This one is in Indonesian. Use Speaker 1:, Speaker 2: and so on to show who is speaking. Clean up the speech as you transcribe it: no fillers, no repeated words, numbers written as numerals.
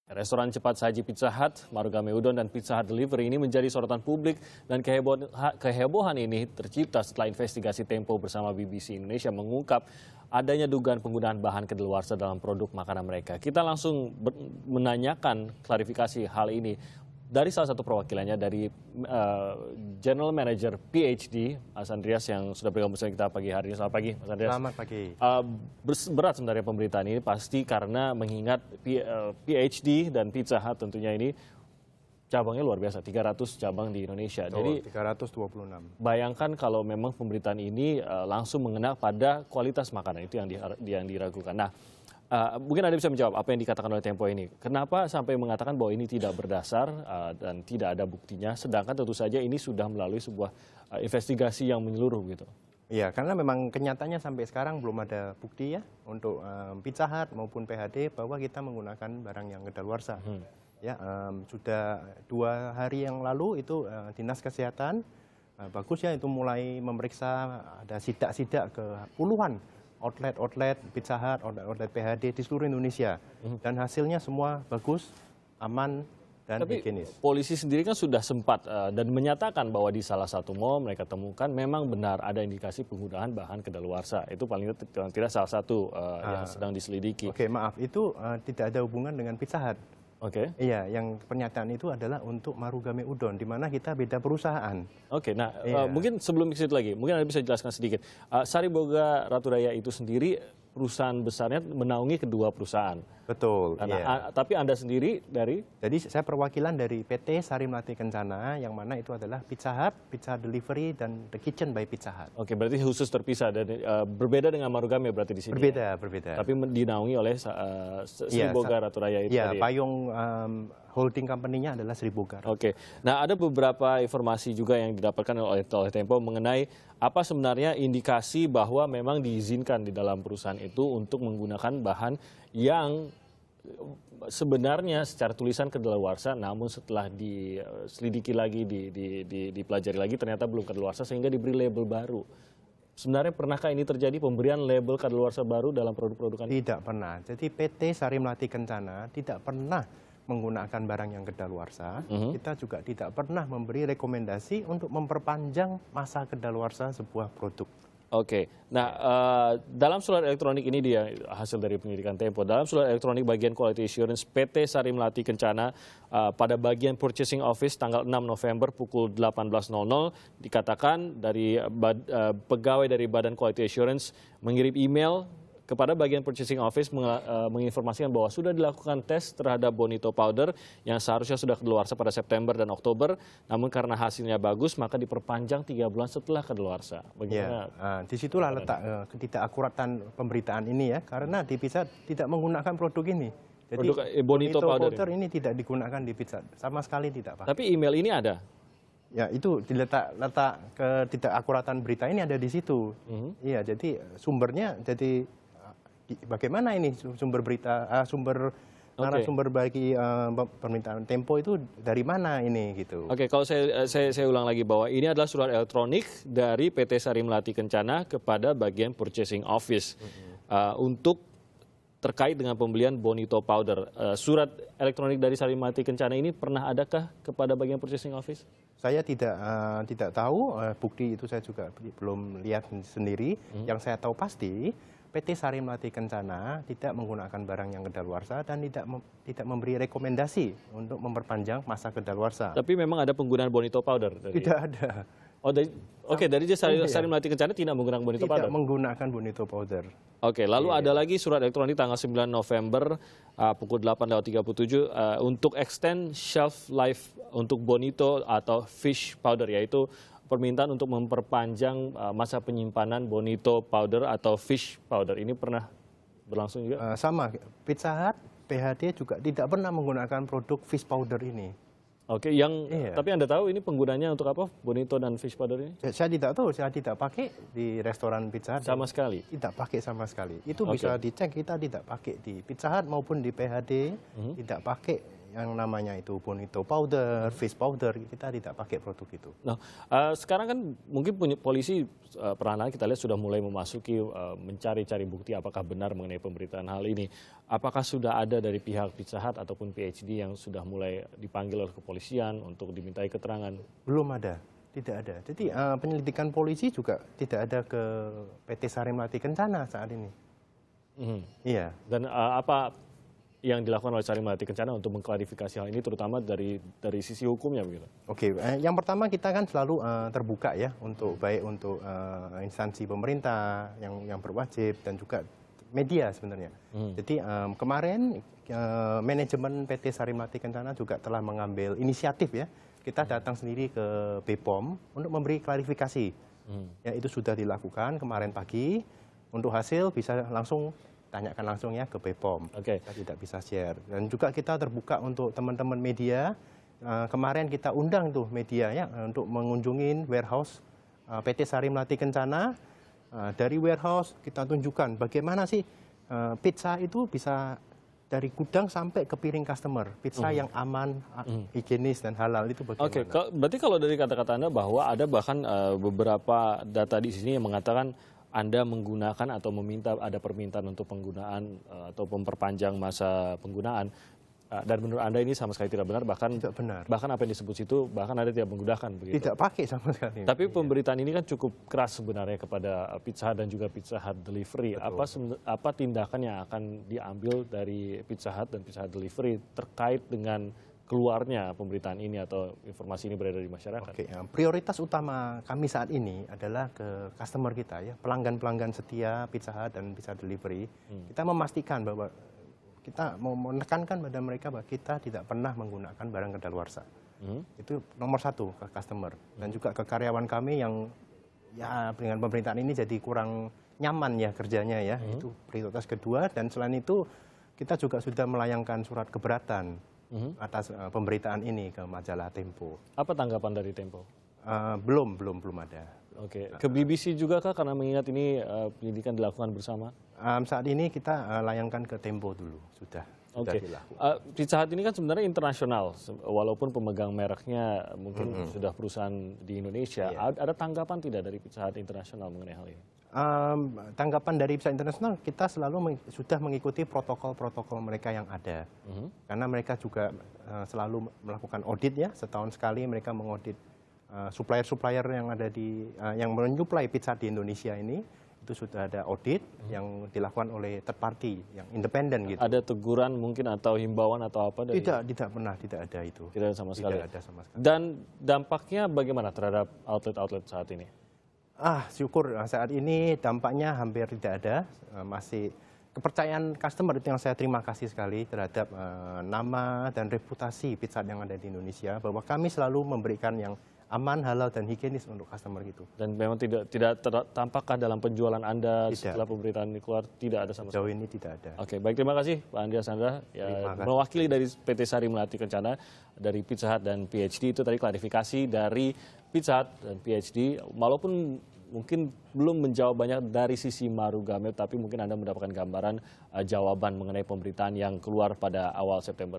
Speaker 1: Restoran cepat saji Pizza Hut, Marugame Udon, dan Pizza Hut Delivery ini menjadi sorotan publik dan kehebohan ini tercipta setelah investigasi Tempo bersama BBC Indonesia mengungkap adanya dugaan penggunaan bahan kedaluarsa dalam produk makanan mereka. Kita langsung menanyakan klarifikasi hal ini dari salah satu perwakilannya, dari General Manager PhD, Mas Andreas, yang sudah bergabung bersama kita pagi hari ini. Selamat pagi, Mas Andreas.
Speaker 2: Selamat pagi.
Speaker 1: Berat sebenarnya pemberitaan ini pasti karena mengingat PhD dan Pizza Hut tentunya ini cabangnya luar biasa, 300 cabang di Indonesia.
Speaker 2: Betul,
Speaker 1: jadi
Speaker 2: 326.
Speaker 1: bayangkan kalau memang pemberitaan ini langsung mengena pada kualitas makanan, itu yang diragukan. Nah, mungkin Anda bisa menjawab apa yang dikatakan oleh Tempo ini. Kenapa sampai mengatakan bahwa ini tidak berdasar dan tidak ada buktinya, sedangkan tentu saja ini sudah melalui sebuah investigasi yang menyeluruh gitu.
Speaker 2: Iya, karena memang kenyataannya sampai sekarang belum ada bukti ya untuk Pizza Hut maupun PHD bahwa kita menggunakan barang yang kedaluarsa. Ya, sudah 2 hari yang lalu itu Dinas Kesehatan bagus ya itu mulai memeriksa, ada sidak-sidak ke puluhan outlet Pizza Hut, outlet PHD di seluruh Indonesia. Dan hasilnya semua bagus, aman, dan higienis.
Speaker 1: Tapi polisi sendiri kan sudah sempat dan menyatakan bahwa di salah satu mall mereka temukan memang benar ada indikasi penggunaan bahan kedaluarsa. Itu paling tidak salah satu yang sedang diselidiki.
Speaker 2: Oke, maaf, itu tidak ada hubungan dengan Pizza Hut.
Speaker 1: Oke.
Speaker 2: Iya, yang pernyataan itu adalah untuk Marugame Udon, di mana kita beda perusahaan.
Speaker 1: Oke, nah mungkin sebelum ke situ lagi, mungkin Anda bisa jelaskan sedikit. Sariboga Raturaya itu sendiri perusahaan besarnya menaungi kedua perusahaan.
Speaker 2: Betul.
Speaker 1: Nah, tapi Anda sendiri dari?
Speaker 2: Jadi saya perwakilan dari PT Sari Melati Kencana, yang mana itu adalah Pizza Hut, Pizza Delivery, dan The Kitchen by Pizza Hut.
Speaker 1: Oke, berarti khusus terpisah dan berbeda dengan Marugame berarti di sini.
Speaker 2: Berbeda.
Speaker 1: Tapi dinaungi oleh Sariboga Raturaya itu.
Speaker 2: Iya, payung holding company-nya adalah Sariboga.
Speaker 1: Oke, nah ada beberapa informasi juga yang didapatkan oleh Tempo mengenai apa sebenarnya indikasi bahwa memang diizinkan di dalam perusahaan itu untuk menggunakan bahan yang sebenarnya secara tulisan kedaluarsa, namun setelah diselidiki lagi, dipelajari lagi ternyata belum kedaluarsa sehingga diberi label baru. Sebenarnya pernahkah ini terjadi, pemberian label kedaluarsa baru dalam produk-produk Anda?
Speaker 2: Tidak pernah. Jadi PT Sari Melati Kencana tidak pernah menggunakan barang yang kedaluarsa. Kita juga tidak pernah memberi rekomendasi untuk memperpanjang masa kedaluarsa sebuah produk.
Speaker 1: Oke, nah dalam surat elektronik ini dia hasil dari penyelidikan Tempo. Dalam surat elektronik bagian Quality Assurance PT Sari Melati Kencana pada bagian Purchasing Office tanggal 6 November pukul 18.00 dikatakan dari pegawai dari Badan Quality Assurance mengirim email kepada bagian Purchasing Office menginformasikan bahwa sudah dilakukan tes terhadap Bonito Powder yang seharusnya sudah kedaluarsa pada September dan Oktober, namun karena hasilnya bagus maka diperpanjang 3 bulan setelah kedaluarsa.
Speaker 2: Bagaimana? Ya, disitulah letak ketidakakuratan pemberitaan ini ya, karena di Pizza tidak menggunakan produk ini. Jadi
Speaker 1: produk Bonito Powder
Speaker 2: ini tidak digunakan di Pizza, sama sekali tidak, Pak.
Speaker 1: Tapi email ini ada?
Speaker 2: Ya, itu letak ketidakakuratan berita ini ada di situ. Iya, jadi sumbernya jadi bagaimana ini sumber berita, narasumber bagi permintaan Tempo itu dari mana ini gitu.
Speaker 1: Oke, kalau saya ulang lagi bahwa ini adalah surat elektronik dari PT Sari Melati Kencana kepada bagian Purchasing Office untuk terkait dengan pembelian Bonito Powder. Surat elektronik dari Sari Melati Kencana ini pernah adakah kepada bagian Purchasing Office?
Speaker 2: Saya tidak tahu, bukti itu saya juga belum lihat sendiri. Yang saya tahu pasti PT Sari Melati Kencana tidak menggunakan barang yang kedaluarsa dan tidak memberi rekomendasi untuk memperpanjang masa kedaluarsa.
Speaker 1: Tapi memang ada penggunaan Bonito Powder?
Speaker 2: Tidak ada.
Speaker 1: Dari Sari Melati Kencana tidak menggunakan Bonito Powder?
Speaker 2: Tidak menggunakan Bonito Powder.
Speaker 1: Oke, lalu ada lagi surat elektronik tanggal 9 November pukul 8.37 untuk extend shelf life untuk Bonito atau Fish Powder, yaitu permintaan untuk memperpanjang masa penyimpanan Bonito Powder atau Fish Powder. Ini pernah berlangsung juga?
Speaker 2: Sama, Pizza Hut, PHD juga tidak pernah menggunakan produk Fish Powder ini.
Speaker 1: Oke, tapi Anda tahu ini penggunanya untuk apa, Bonito dan Fish Powder ini?
Speaker 2: Saya tidak tahu, saya tidak pakai di restoran Pizza Hut.
Speaker 1: Sama sekali?
Speaker 2: Tidak pakai sama sekali. Itu bisa dicek, kita tidak pakai di Pizza Hut maupun di PHD, tidak pakai yang namanya itu bonito powder, face powder, kita tidak pakai produk itu.
Speaker 1: Nah, sekarang kan mungkin polisi perlahan-lahan kita lihat sudah mulai memasuki mencari-cari bukti apakah benar mengenai pemberitaan hal ini. Apakah sudah ada dari pihak Pizza Hut ataupun PhD yang sudah mulai dipanggil oleh kepolisian untuk dimintai keterangan?
Speaker 2: Belum ada, tidak ada. Jadi penyelidikan polisi juga tidak ada ke PT Sari Melati Kencana saat ini. Iya.
Speaker 1: Dan apa yang dilakukan oleh Sari Melati Kencana untuk mengklarifikasi hal ini, terutama dari sisi hukumnya begitu?
Speaker 2: Oke, yang pertama kita kan selalu terbuka ya untuk baik untuk instansi pemerintah yang berwajib dan juga media sebenarnya. Jadi kemarin manajemen PT Sari Melati Kencana juga telah mengambil inisiatif ya. Kita datang sendiri ke BPOM untuk memberi klarifikasi. Ya itu sudah dilakukan kemarin pagi. Untuk hasil bisa langsung tanyakan langsung ya ke BPOM. Kita tidak bisa share. Dan juga kita terbuka untuk teman-teman media. Kemarin kita undang tuh media ya untuk mengunjungi warehouse PT Sari Melati Kencana. Dari warehouse kita tunjukkan bagaimana sih pizza itu bisa dari gudang sampai ke piring customer. Pizza yang aman, higienis dan halal itu bagaimana?
Speaker 1: Oke, berarti kalau dari kata-kata Anda bahwa ada bahkan beberapa data di sini yang mengatakan Anda menggunakan atau meminta ada permintaan untuk penggunaan atau memperpanjang masa penggunaan, dan menurut Anda ini sama sekali tidak benar, bahkan
Speaker 2: tidak benar.
Speaker 1: Bahkan apa yang disebut situ bahkan Anda tidak menggunakan begitu.
Speaker 2: Tidak pakai sama sekali.
Speaker 1: Tapi pemberitaan ini kan cukup keras sebenarnya kepada Pizza Hut dan juga Pizza Hut Delivery. Apa tindakan yang akan diambil dari Pizza Hut dan Pizza Hut Delivery terkait dengan keluarnya pemberitaan ini atau informasi ini beredar di masyarakat?
Speaker 2: Oke, prioritas utama kami saat ini adalah ke customer kita ya, pelanggan-pelanggan setia Pizza Hut dan Pizza Delivery. Kita memastikan bahwa kita mau menekankan pada mereka bahwa kita tidak pernah menggunakan barang kedaluarsa. Itu nomor satu ke customer. Dan juga ke karyawan kami yang ya dengan pemerintahan ini jadi kurang nyaman ya kerjanya ya. Itu prioritas kedua. Dan selain itu kita juga sudah melayangkan surat keberatan atas pemberitaan ini ke majalah Tempo.
Speaker 1: Apa tanggapan dari Tempo?
Speaker 2: Belum ada.
Speaker 1: Oke, ke BBC juga kah karena mengingat ini penyidikan dilakukan bersama?
Speaker 2: Saat ini kita layangkan ke Tempo dulu, sudah dilakukan.
Speaker 1: Pizza Hut ini kan sebenarnya internasional, walaupun pemegang mereknya mungkin sudah perusahaan di Indonesia. Ada tanggapan tidak dari Pizza Hut internasional mengenai hal ini?
Speaker 2: Tanggapan dari Pizza Internasional, kita selalu sudah mengikuti protokol-protokol mereka yang ada. Karena mereka juga selalu melakukan audit ya, setahun sekali mereka mengaudit supplier-supplier yang ada yang menyuplai pizza di Indonesia ini. Itu sudah ada audit yang dilakukan oleh third party yang independen gitu.
Speaker 1: Ada teguran mungkin atau himbauan atau apa dari?
Speaker 2: Tidak pernah, tidak ada itu.
Speaker 1: Tidak ada sama sekali.
Speaker 2: Tidak ada sama sekali.
Speaker 1: Dan dampaknya bagaimana terhadap outlet-outlet saat ini?
Speaker 2: Syukur saat ini dampaknya hampir tidak ada. Masih kepercayaan customer itu yang saya terima kasih sekali terhadap nama dan reputasi Pizza Hut yang ada di Indonesia, bahwa kami selalu memberikan yang aman, halal, dan higienis untuk customer gitu.
Speaker 1: Dan memang tidak tampakkah dalam penjualan Anda setelah pemberitaan ini keluar? Tidak ada sama sekali?
Speaker 2: Jauh ini tidak ada.
Speaker 1: Oke, baik, terima kasih Pak Andreas Chandra. Ya, mewakili dari PT Sari Melati Kencana, dari Pizza Hut dan PhD, itu tadi klarifikasi dari Pizza Hut dan PhD. Walaupun mungkin belum menjawab banyak dari sisi Marugamet, tapi mungkin Anda mendapatkan gambaran jawaban mengenai pemberitaan yang keluar pada awal September.